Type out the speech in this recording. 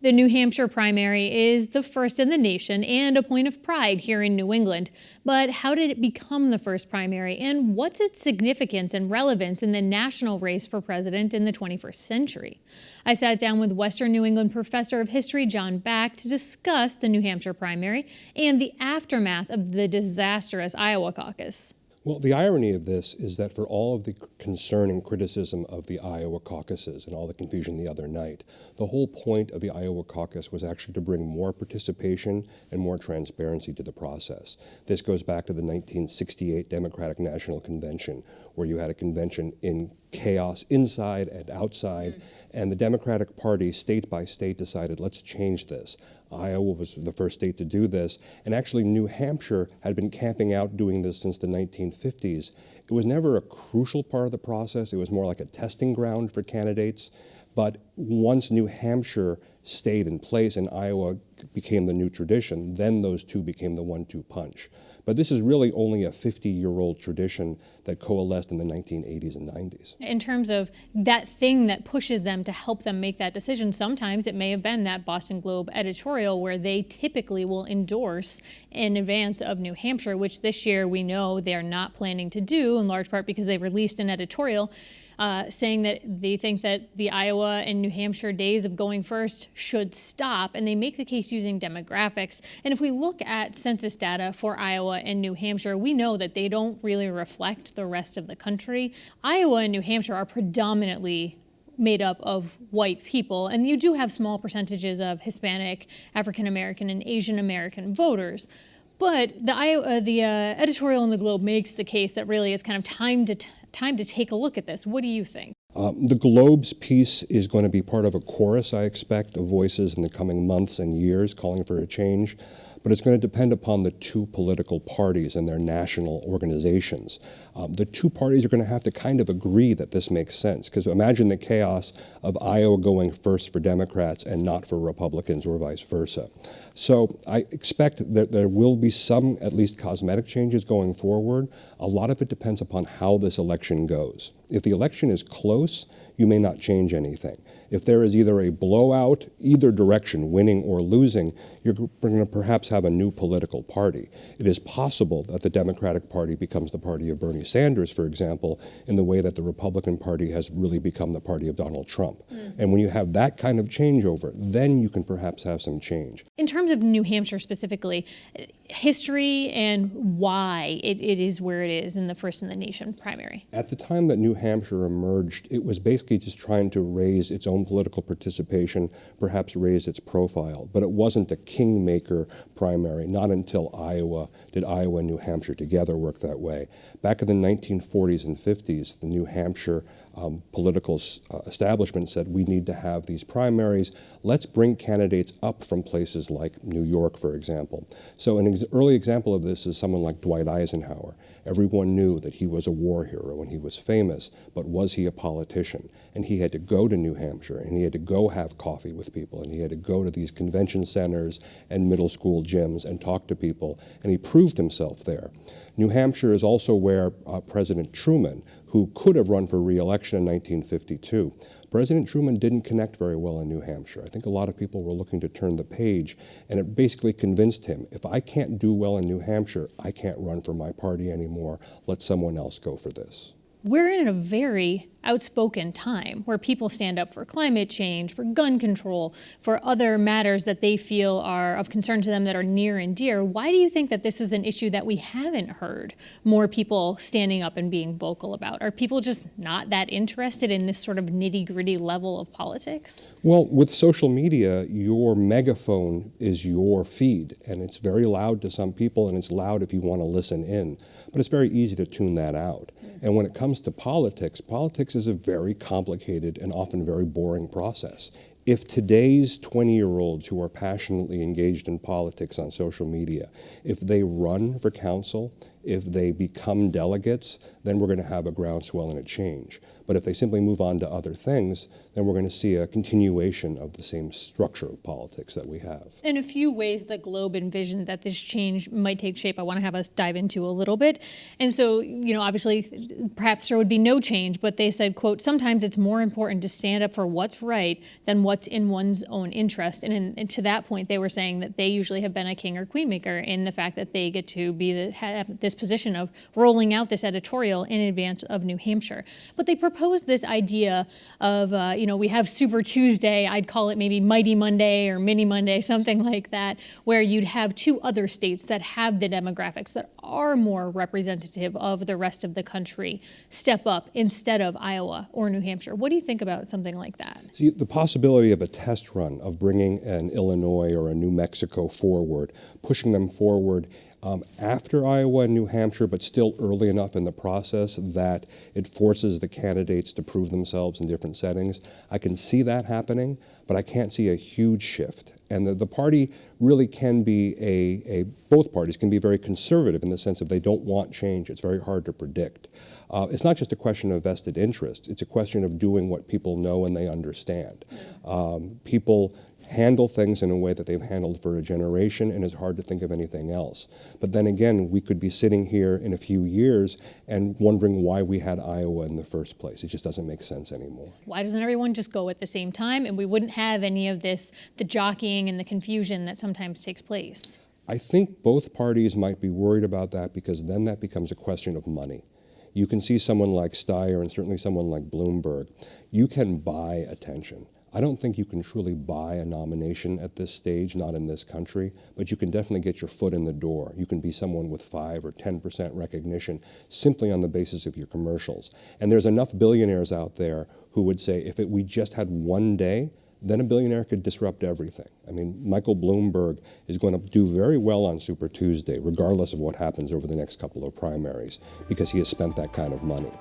The New Hampshire primary is the first in the nation and a point of pride here in New England. But how did it become the first primary, and what's its significance and relevance in the national race for president in the 21st century? I sat down with Western New England professor of history John Baick to discuss the New Hampshire primary and the aftermath of the disastrous Iowa caucus. Well, the irony of this is that for all of the concern and criticism of the Iowa caucuses and all the confusion the other night, the whole point of the Iowa caucus was actually to bring more participation and more transparency to the process. This goes back to the 1968 Democratic National Convention, where you had a convention in chaos inside and outside, and the Democratic Party, state by state, decided, let's change this. Iowa was the first state to do this, and actually New Hampshire had been camping out doing this since the 1950s. It was never a crucial part of the process. It was more like a testing ground for candidates. But once New Hampshire stayed in place and Iowa became the new tradition, then those two became the 1-2 punch. But this is really only a 50-year-old tradition that coalesced in the 1980s and 90s. In terms of that thing that pushes them to help them make that decision, sometimes it may have been that Boston Globe editorial where they typically will endorse in advance of New Hampshire, which this year we know they're not planning to do, in large part because they've released an editorial saying that they think that the Iowa and New Hampshire days of going first should stop, and they make the case using demographics. And if we look at census data for Iowa and New Hampshire, we know that they don't really reflect the rest of the country. Iowa and New Hampshire are predominantly made up of white people, and you do have small percentages of Hispanic, African American, and Asian American voters. But the editorial in the Globe makes the case that really it's kind of time to take a look at this. What do you think? The Globe's piece is going to be part of a chorus, I expect, of voices in the coming months and years calling for a change. But it's going to depend upon the two political parties and their national organizations. The two parties are going to have to kind of agree that this makes sense, because imagine the chaos of Iowa going first for Democrats and not for Republicans, or vice versa. So I expect that there will be some, at least cosmetic changes going forward. A lot of it depends upon how this election goes. If the election is close, you may not change anything. If there is either a blowout, either direction, winning or losing, you're going to perhaps have a new political party. It is possible that the Democratic Party becomes the party of Bernie Sanders, for example, in the way that the Republican Party has really become the party of Donald Trump. And when you have that kind of changeover, then you can perhaps have some change. In terms of New Hampshire specifically, history and why it is where it is in the first in the nation primary. At the time that New Hampshire emerged, it was basically just trying to raise its own political participation, perhaps raise its profile. But it wasn't a kingmaker primary. Not until Iowa did Iowa and New Hampshire together work that way. Back in the 1940s and 50s, the New Hampshire political establishment said, we need to have these primaries. Let's bring candidates up from places like New York, for example. So an early example of this is someone like Dwight Eisenhower. Everyone knew that he was a war hero and he was famous, but was he a politician? And he had to go to New Hampshire, and he had to go have coffee with people, and he had to go to these convention centers and middle school gyms and talk to people, and he proved himself there. New Hampshire is also where President Truman, who could have run for re-election in 1952, President Truman didn't connect very well in New Hampshire. I think a lot of people were looking to turn the page, and it basically convinced him, if I can't do well in New Hampshire, I can't run for my party anymore. Let someone else go for this. We're in a very outspoken time where people stand up for climate change, for gun control, for other matters that they feel are of concern to them that are near and dear. Why do you think that this is an issue that we haven't heard more people standing up and being vocal about? Are people just not that interested in this sort of nitty-gritty level of politics? Well, with social media, your megaphone is your feed, and it's very loud to some people, and it's loud if you want to listen in. But it's very easy to tune that out. And when it comes to politics, politics is a very complicated and often very boring process. If today's 20-year-olds who are passionately engaged in politics on social media, if they run for council If they become delegates, then we're going to have a groundswell and a change. But if they simply move on to other things, then we're going to see a continuation of the same structure of politics that we have. In a few ways, the Globe envisioned that this change might take shape. I want to have us dive into a little bit. And so, obviously, perhaps there would be no change, but they said, quote, sometimes it's more important to stand up for what's right than what's in one's own interest. And to that point, they were saying that they usually have been a king or queen maker in the fact that they get to have this position of rolling out this editorial in advance of New Hampshire. But they proposed this idea of, we have Super Tuesday, I'd call it maybe Mighty Monday or Mini Monday, something like that, where you'd have two other states that have the demographics that are more representative of the rest of the country step up instead of Iowa or New Hampshire. What do you think about something like that? See, the possibility of a test run of bringing an Illinois or a New Mexico forward, pushing them forward after Iowa and New Hampshire, but still early enough in the process that it forces the candidates to prove themselves in different settings. I can see that happening, but I can't see a huge shift. And the party really can be both parties can be very conservative in the sense of they don't want change. It's very hard to predict. It's not just a question of vested interest. It's a question of doing what people know and they understand. People handle things in a way that they've handled for a generation, and it's hard to think of anything else. But then again, we could be sitting here in a few years and wondering why we had Iowa in the first place. It just doesn't make sense anymore. Why doesn't everyone just go at the same time, and we wouldn't have any of this, the jockeying and the confusion that sometimes takes place? I think both parties might be worried about that because then that becomes a question of money. You can see someone like Steyer and certainly someone like Bloomberg. You can buy attention. I don't think you can truly buy a nomination at this stage, not in this country, but you can definitely get your foot in the door. You can be someone with 5 or 10% recognition simply on the basis of your commercials. And there's enough billionaires out there who would say if we just had one day, then a billionaire could disrupt everything. I mean, Michael Bloomberg is going to do very well on Super Tuesday, regardless of what happens over the next couple of primaries, because he has spent that kind of money.